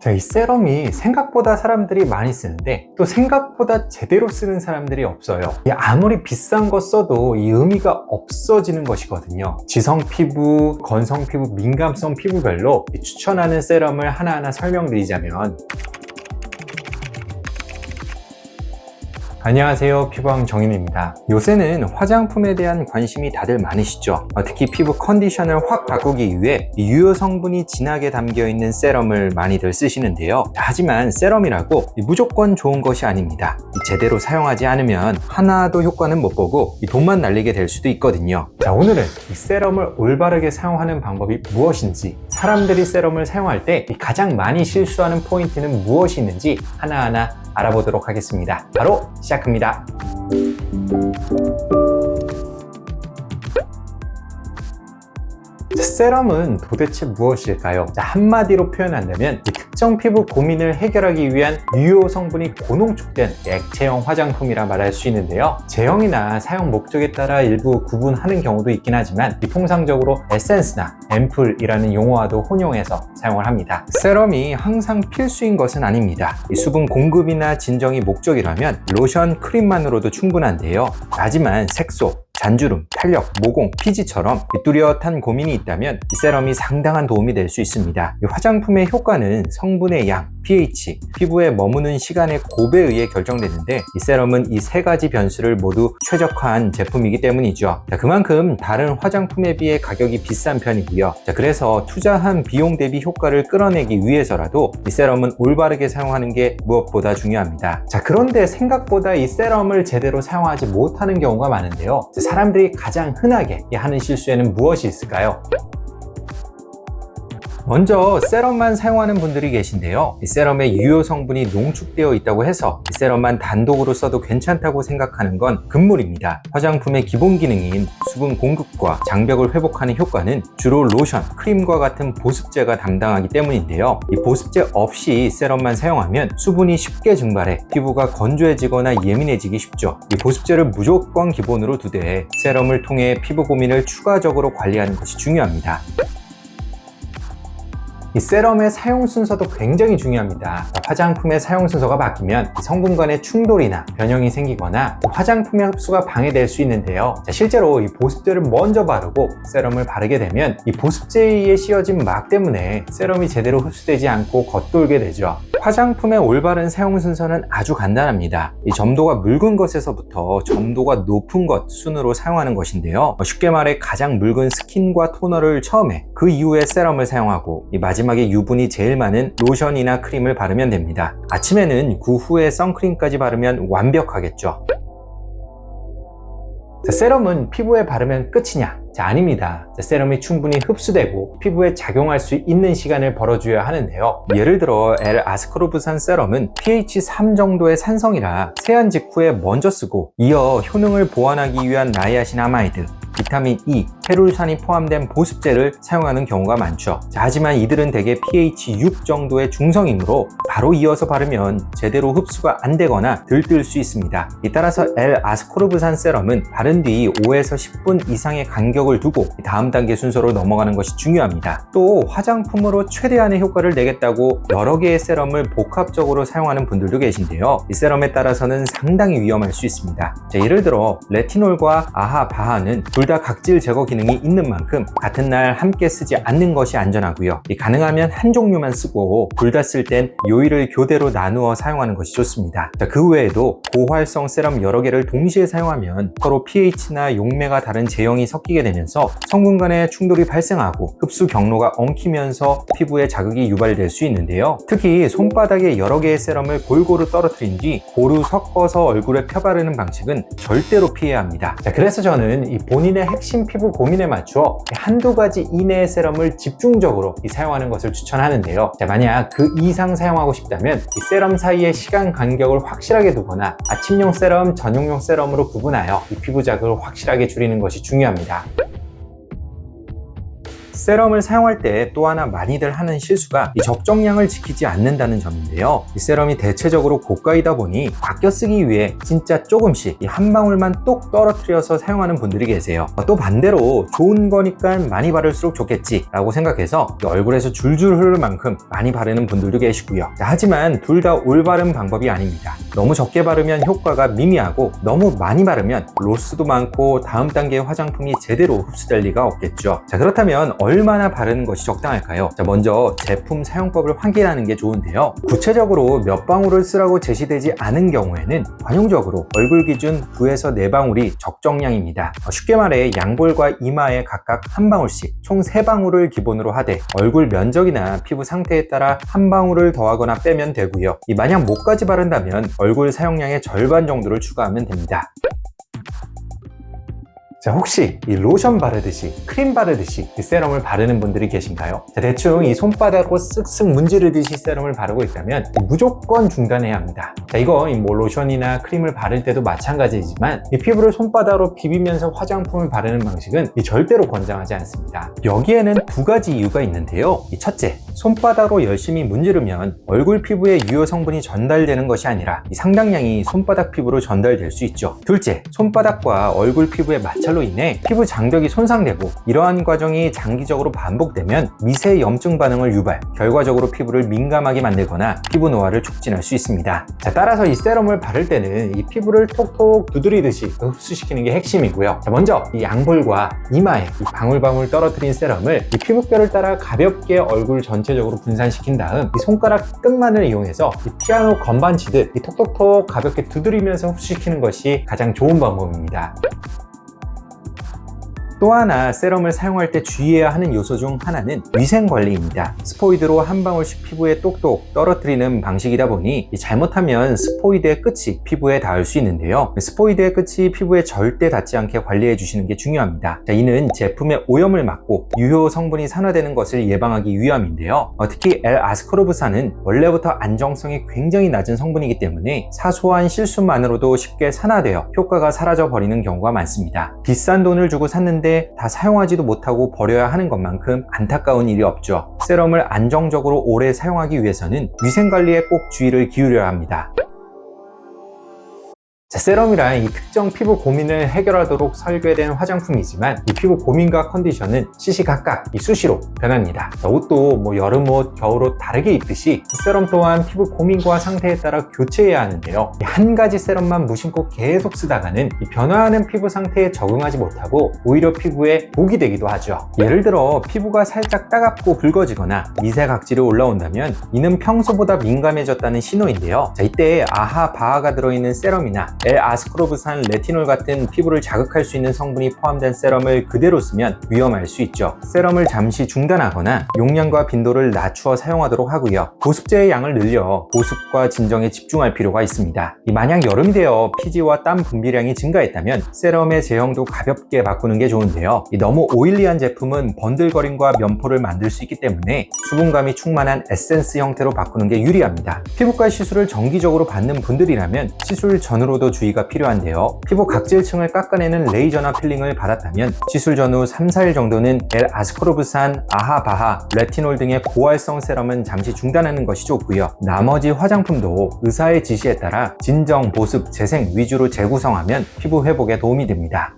자, 이 세럼이 생각보다 사람들이 많이 쓰는데 또 생각보다 제대로 쓰는 사람들이 없어요. 아무리 비싼 거 써도 이 의미가 없어지는 것이거든요. 지성 피부, 건성 피부, 민감성 피부별로 추천하는 세럼을 하나하나 설명드리자면, 안녕하세요, 피부왕 정인입니다. 요새는 화장품에 대한 관심이 다들 많으시죠. 특히 피부 컨디션을 확 바꾸기 위해 유효 성분이 진하게 담겨있는 세럼을 많이들 쓰시는데요. 하지만 세럼이라고 무조건 좋은 것이 아닙니다. 제대로 사용하지 않으면 하나도 효과는 못 보고 돈만 날리게 될 수도 있거든요. 자, 오늘은 이 세럼을 올바르게 사용하는 방법이 무엇인지, 사람들이 세럼을 사용할 때 가장 많이 실수하는 포인트는 무엇이 있는지 하나하나 알아보도록 하겠습니다. 바로 시작합니다. 세럼은 도대체 무엇일까요? 한마디로 표현한다면 특정 피부 고민을 해결하기 위한 유효 성분이 고농축된 액체형 화장품이라 말할 수 있는데요. 제형이나 사용 목적에 따라 일부 구분하는 경우도 있긴 하지만 통상적으로 에센스나 앰플이라는 용어와도 혼용해서 사용을 합니다. 세럼이 항상 필수인 것은 아닙니다. 수분 공급이나 진정이 목적이라면 로션, 크림만으로도 충분한데요. 하지만 색소, 잔주름, 탄력, 모공, 피지처럼 뚜렷한 고민이 있다면 이 세럼이 상당한 도움이 될 수 있습니다. 이 화장품의 효과는 성분의 양, pH, 피부에 머무는 시간의 곱에 의해 결정되는데 이 세럼은 이 세 가지 변수를 모두 최적화한 제품이기 때문이죠. 그만큼 다른 화장품에 비해 가격이 비싼 편이고요. 그래서 투자한 비용 대비 효과를 끌어내기 위해서라도 이 세럼은 올바르게 사용하는 게 무엇보다 중요합니다. 그런데 생각보다 이 세럼을 제대로 사용하지 못하는 경우가 많은데요. 사람들이 가장 흔하게 하는 실수에는 무엇이 있을까요? 먼저 세럼만 사용하는 분들이 계신데요. 이 세럼에 유효 성분이 농축되어 있다고 해서 이 세럼만 단독으로 써도 괜찮다고 생각하는 건 금물입니다. 화장품의 기본 기능인 수분 공급과 장벽을 회복하는 효과는 주로 로션, 크림과 같은 보습제가 담당하기 때문인데요. 이 보습제 없이 세럼만 사용하면 수분이 쉽게 증발해 피부가 건조해지거나 예민해지기 쉽죠. 이 보습제를 무조건 기본으로 두되 세럼을 통해 피부 고민을 추가적으로 관리하는 것이 중요합니다. 이 세럼의 사용 순서도 굉장히 중요합니다. 화장품의 사용 순서가 바뀌면 성분 간의 충돌이나 변형이 생기거나 화장품의 흡수가 방해될 수 있는데요. 실제로 이 보습제를 먼저 바르고 세럼을 바르게 되면 이 보습제에 의해 씌어진 막 때문에 세럼이 제대로 흡수되지 않고 겉돌게 되죠. 화장품의 올바른 사용 순서는 아주 간단합니다. 이 점도가 묽은 것에서부터 점도가 높은 것 순으로 사용하는 것인데요. 쉽게 말해 가장 묽은 스킨과 토너를 처음에, 그 이후에 세럼을 사용하고 이 마지막에 유분이 제일 많은 로션이나 크림을 바르면 됩니다. 아침에는 그 후에 선크림까지 바르면 완벽하겠죠. 세럼은 피부에 바르면 끝이냐? 아닙니다. 세럼이 충분히 흡수되고 피부에 작용할 수 있는 시간을 벌어줘야 하는데요. 예를 들어 L-아스코르브산 세럼은 pH 3 정도의 산성이라 세안 직후에 먼저 쓰고 이어 효능을 보완하기 위한 나이아신아마이드, 비타민 E, 페룰산이 포함된 보습제를 사용하는 경우가 많죠. 하지만 이들은 대개 pH 6 정도의 중성이므로 바로 이어서 바르면 제대로 흡수가 안 되거나 들뜰 수 있습니다. 따라서 L-아스코르브산 세럼은 바른 뒤 5에서 10분 이상의 간격을 두고 다음 단계 순서로 넘어가는 것이 중요합니다. 또 화장품으로 최대한의 효과를 내겠다고 여러 개의 세럼을 복합적으로 사용하는 분들도 계신데요. 이 세럼에 따라서는 상당히 위험할 수 있습니다. 예를 들어 레티놀과 아하, 바하는 둘 다 각질 제거 기능이 있는 만큼 같은 날 함께 쓰지 않는 것이 안전하고요. 가능하면 한 종류만 쓰고 둘 다 쓸 땐 요일을 교대로 나누어 사용하는 것이 좋습니다. 그 외에도 고활성 세럼 여러 개를 동시에 사용하면 서로 pH나 용매가 다른 제형이 섞이게 되면서 성분 간의 충돌이 발생하고 흡수 경로가 엉키면서 피부에 자극이 유발될 수 있는데요. 특히 손바닥에 여러 개의 세럼을 골고루 떨어뜨린 뒤 고루 섞어서 얼굴에 펴바르는 방식은 절대로 피해야 합니다. 그래서 저는 이 본인의 핵심 피부 고민에 맞추어 한두 가지 이내의 세럼을 집중적으로 사용하는 것을 추천하는데요. 만약 그 이상 사용하고 싶다면 이 세럼 사이의 시간 간격을 확실하게 두거나 아침용 세럼, 저녁용 세럼으로 구분하여 이 피부 자극을 확실하게 줄이는 것이 중요합니다. 세럼을 사용할 때 또 하나 많이들 하는 실수가 이 적정량을 지키지 않는다는 점인데요. 이 세럼이 대체적으로 고가이다 보니 아껴 쓰기 위해 진짜 조금씩 이 한 방울만 똑 떨어뜨려서 사용하는 분들이 계세요. 또 반대로 좋은 거니까 많이 바를수록 좋겠지 라고 생각해서 얼굴에서 줄줄 흐를 만큼 많이 바르는 분들도 계시고요. 하지만 둘 다 올바른 방법이 아닙니다. 너무 적게 바르면 효과가 미미하고 너무 많이 바르면 로스도 많고 다음 단계의 화장품이 제대로 흡수될 리가 없겠죠. 자, 그렇다면 얼마나 바르는 것이 적당할까요? 자, 먼저 제품 사용법을 확인하는 게 좋은데요. 구체적으로 몇 방울을 쓰라고 제시되지 않은 경우에는 관용적으로 얼굴 기준 2에서 4방울이 적정량입니다. 쉽게 말해 양볼과 이마에 각각 한 방울씩 총 3방울을 기본으로 하되 얼굴 면적이나 피부 상태에 따라 한 방울을 더하거나 빼면 되고요. 만약 목까지 바른다면 얼굴 사용량의 절반 정도를 추가하면 됩니다. 자, 혹시 이 로션 바르듯이 크림 바르듯이 이 세럼을 바르는 분들이 계신가요? 자, 대충 이 손바닥으로 쓱쓱 문지르듯이 세럼을 바르고 있다면 무조건 중단해야 합니다. 자, 이거 뭐 로션이나 크림을 바를 때도 마찬가지지만 이 피부를 손바닥으로 비비면서 화장품을 바르는 방식은 절대로 권장하지 않습니다. 여기에는 2가지 이유가 있는데요. 첫째, 손바닥으로 열심히 문지르면 얼굴 피부에 유효 성분이 전달되는 것이 아니라 이 상당량이 손바닥 피부로 전달될 수 있죠. 둘째, 손바닥과 얼굴 피부의 마찰로 인해 피부 장벽이 손상되고 이러한 과정이 장기적으로 반복되면 미세 염증 반응을 유발, 결과적으로 피부를 민감하게 만들거나 피부 노화를 촉진할 수 있습니다. 자, 따라서 이 세럼을 바를 때는 이 피부를 톡톡 두드리듯이 흡수시키는 게 핵심이고요. 자, 먼저 이 양볼과 이마에 이 방울방울 떨어뜨린 세럼을 이 피부결을 따라 가볍게 얼굴 전체적으로 분산시킨 다음 이 손가락 끝만을 이용해서 이 피아노 건반 치듯 이 톡톡톡 가볍게 두드리면서 흡수시키는 것이 가장 좋은 방법입니다. 또 하나 세럼을 사용할 때 주의해야 하는 요소 중 하나는 위생관리입니다. 스포이드로 한 방울씩 피부에 똑똑 떨어뜨리는 방식이다 보니 잘못하면 스포이드의 끝이 피부에 닿을 수 있는데요. 스포이드의 끝이 피부에 절대 닿지 않게 관리해 주시는 게 중요합니다. 자, 이는 제품의 오염을 막고 유효 성분이 산화되는 것을 예방하기 위함인데요. 특히 L-아스코르브산은 원래부터 안정성이 굉장히 낮은 성분이기 때문에 사소한 실수만으로도 쉽게 산화되어 효과가 사라져 버리는 경우가 많습니다. 비싼 돈을 주고 샀는데 다 사용하지도 못하고 버려야 하는 것만큼 안타까운 일이 없죠. 세럼을 안정적으로 오래 사용하기 위해서는 위생관리에 꼭 주의를 기울여야 합니다. 자, 세럼이란 이 특정 피부 고민을 해결하도록 설계된 화장품이지만 이 피부 고민과 컨디션은 시시각각 수시로 변합니다. 자, 옷도 뭐 여름옷, 겨울옷 다르게 입듯이 세럼 또한 피부 고민과 상태에 따라 교체해야 하는데요. 한 가지 세럼만 무심코 계속 쓰다가는 이 변화하는 피부 상태에 적응하지 못하고 오히려 피부에 독이 되기도 하죠. 예를 들어 피부가 살짝 따갑고 붉어지거나 미세각질이 올라온다면 이는 평소보다 민감해졌다는 신호인데요. 자, 이때 아하 바하가 들어있는 세럼이나 L-아스코르브산, 레티놀 같은 피부를 자극할 수 있는 성분이 포함된 세럼을 그대로 쓰면 위험할 수 있죠. 세럼을 잠시 중단하거나 용량과 빈도를 낮추어 사용하도록 하고요. 보습제의 양을 늘려 보습과 진정에 집중할 필요가 있습니다. 만약 여름이 되어 피지와 땀 분비량이 증가했다면 세럼의 제형도 가볍게 바꾸는 게 좋은데요. 너무 오일리한 제품은 번들거림과 면포를 만들 수 있기 때문에 수분감이 충만한 에센스 형태로 바꾸는 게 유리합니다. 피부과 시술을 정기적으로 받는 분들이라면 시술 전후로도 주의가 필요한데요. 피부 각질층을 깎아내는 레이저나 필링을 받았다면 시술 전후 3-4일 정도는 L-아스코르브산, 아하바하, 레티놀 등의 고활성 세럼은 잠시 중단하는 것이 좋고요. 나머지 화장품도 의사의 지시에 따라 진정, 보습, 재생 위주로 재구성하면 피부 회복에 도움이 됩니다.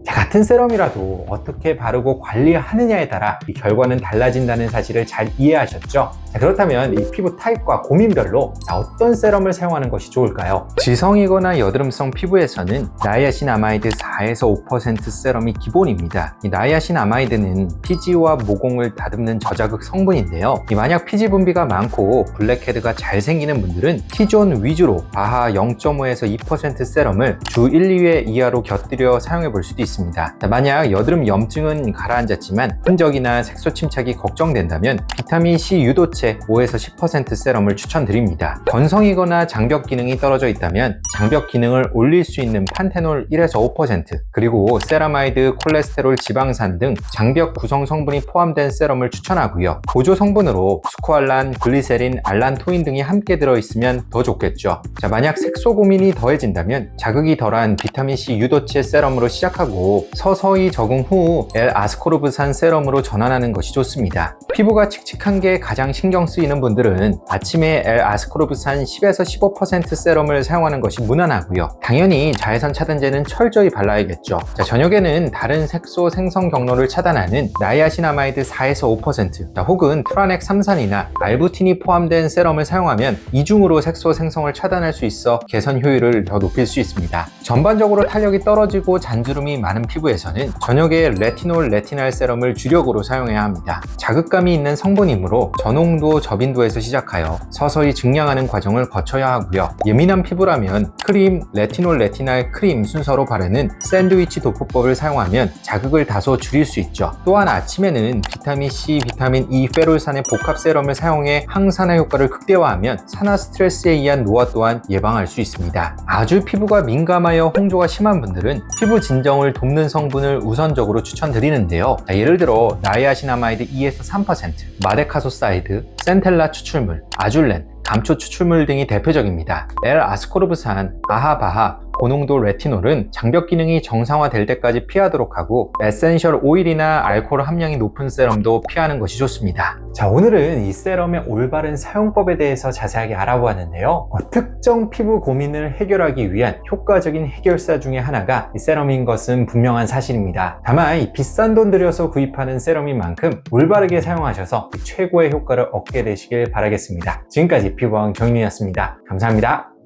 같은 세럼이라도 어떻게 바르고 관리하느냐에 따라 이 결과는 달라진다는 사실을 잘 이해하셨죠? 자, 그렇다면 이 피부 타입과 고민별로 어떤 세럼을 사용하는 것이 좋을까요? 지성이거나 여드름성 피부에서는 나이아신아마이드 4에서 5% 세럼이 기본입니다. 이 나이아신아마이드는 피지와 모공을 다듬는 저자극 성분인데요. 만약 피지 분비가 많고 블랙헤드가 잘 생기는 분들은 T존 위주로 바하 0.5에서 2% 세럼을 주 1, 2회 이하로 곁들여 사용해 볼 수도 있습니다. 자, 만약 여드름 염증은 가라앉았지만 흔적이나 색소 침착이 걱정된다면 비타민C 유도체 5에서 10% 세럼을 추천드립니다. 건성이거나 장벽 기능이 떨어져 있다면 장벽 기능을 올릴 수 있는 판테놀 1에서 5% 그리고 세라마이드, 콜레스테롤, 지방산 등 장벽 구성 성분이 포함된 세럼을 추천하고요. 보조 성분으로 스쿠알란, 글리세린, 알란토인 등이 함께 들어있으면 더 좋겠죠. 자, 만약 색소 고민이 더해진다면 자극이 덜한 비타민C 유도체 세럼으로 시작하고 경우에도 서서히 적응 후 L-아스코르브산 세럼으로 전환하는 것이 좋습니다. 피부가 칙칙한 게 가장 신경 쓰이는 분들은 아침에 L-아스코르브산 10에서 15% 세럼을 사용하는 것이 무난하고요. 당연히 자외선 차단제는 철저히 발라야겠죠. 자, 저녁에는 다른 색소 생성 경로를 차단하는 나이아신아마이드 4에서 5% 혹은 투라넥 3산이나 알부틴이 포함된 세럼을 사용하면 이중으로 색소 생성을 차단할 수 있어 개선 효율을 더 높일 수 있습니다. 전반적으로 탄력이 떨어지고 잔주름이 많은 피부에서는 저녁에 레티놀 레티날 세럼을 주력으로 사용해야 합니다. 자극감이 있는 성분이므로 저농도 저빈도에서 시작하여 서서히 증량하는 과정을 거쳐야 하고요. 예민한 피부라면 크림, 레티놀 레티날 크림 순서로 바르는 샌드위치 도포법을 사용하면 자극을 다소 줄일 수 있죠. 또한 아침에는 비타민 C, 비타민 E, 페롤산의 복합 세럼을 사용해 항산화 효과를 극대화하면 산화 스트레스에 의한 노화 또한 예방할 수 있습니다. 아주 피부가 민감하여 홍조가 심한 분들은 피부 진정을 돕는 성분을 우선적으로 추천드리는데요. 예를 들어 나이아신아마이드 2에서 3%, 마데카소사이드, 센텔라 추출물, 아줄렌, 감초 추출물 등이 대표적입니다. L-아스코르브산, 아하바하, 고농도 레티놀은 장벽 기능이 정상화될 때까지 피하도록 하고 에센셜 오일이나 알코올 함량이 높은 세럼도 피하는 것이 좋습니다. 자, 오늘은 이 세럼의 올바른 사용법에 대해서 자세하게 알아보았는데요. 특정 피부 고민을 해결하기 위한 효과적인 해결사 중에 하나가 이 세럼인 것은 분명한 사실입니다. 다만 이 비싼 돈 들여서 구입하는 세럼인 만큼 올바르게 사용하셔서 최고의 효과를 얻게 되시길 바라겠습니다. 지금까지 피부왕 정윤이었습니다. 감사합니다.